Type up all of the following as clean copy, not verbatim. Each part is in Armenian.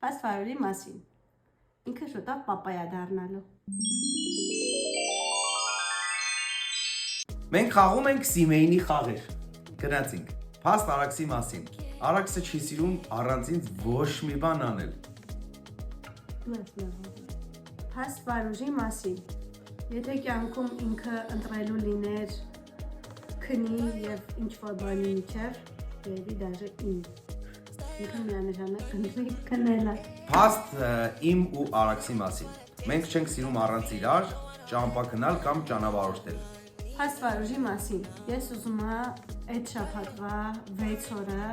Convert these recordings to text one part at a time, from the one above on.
Փաստվայրի մասին։ Ինքը շուտով պապայա դառնալու։ Մենք խաղում ենք Սիմեյնի խաղեր։ Գնացինք։ Փաստ Արաքսի մասին։ Արաքսը չի սիրում առանց ինձ ոչ մի բան անել։ Փաստվայրի մասին։ Եթե կյանքում ինքը ընտրելու լիներ քնի եւ ինչ-որ բանի միջև, երևի դաժե ինձ։ Ինքը միանշանակ կընտրի քնելը։ Փաստ իմ ու Արաքսի մասին։ Մենք չենք սիրում առանց իրար ճամփա գնալ կամ ճանապարհորդել։ Փաստվայրի մասին։ Ես ուզում եմ այդ շաբաթվա 6 օրը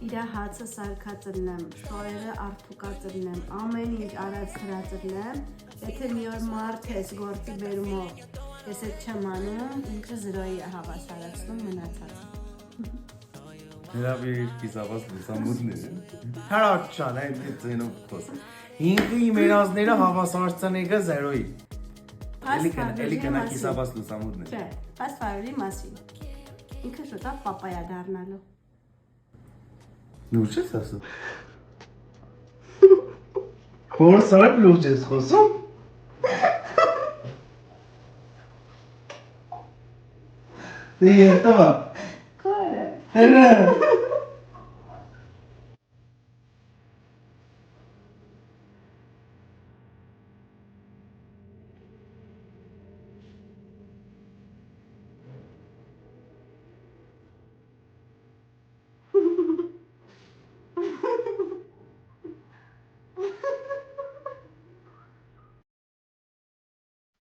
իր հացը սարքածնեմ, շորերը արթուկածնեմ, ամեն ինչ արած հրածնեմ, եթե մի օր մարդ ես գործի բերումով, ես այդ չեմ անում, ինքը զրոյի է հավասարացնում մնացած։ Հրավիր կիսավազ լուսամուտներ են։ Հարաճ ճան, այդ ձենով խոս։ Ինքը իմ երազները հավասարացան եկը զերոյի։ Էլի կնա կիսավազ լուսամուտներ։ Չէ, փաստվայրի մասին։ Ինքը շուտով պապայա դառնալու։ Լուրջ ես ասում։ Որ սարդ լուրջ ես խոսում։ Դե երտավա։ Կորը։ Հերը։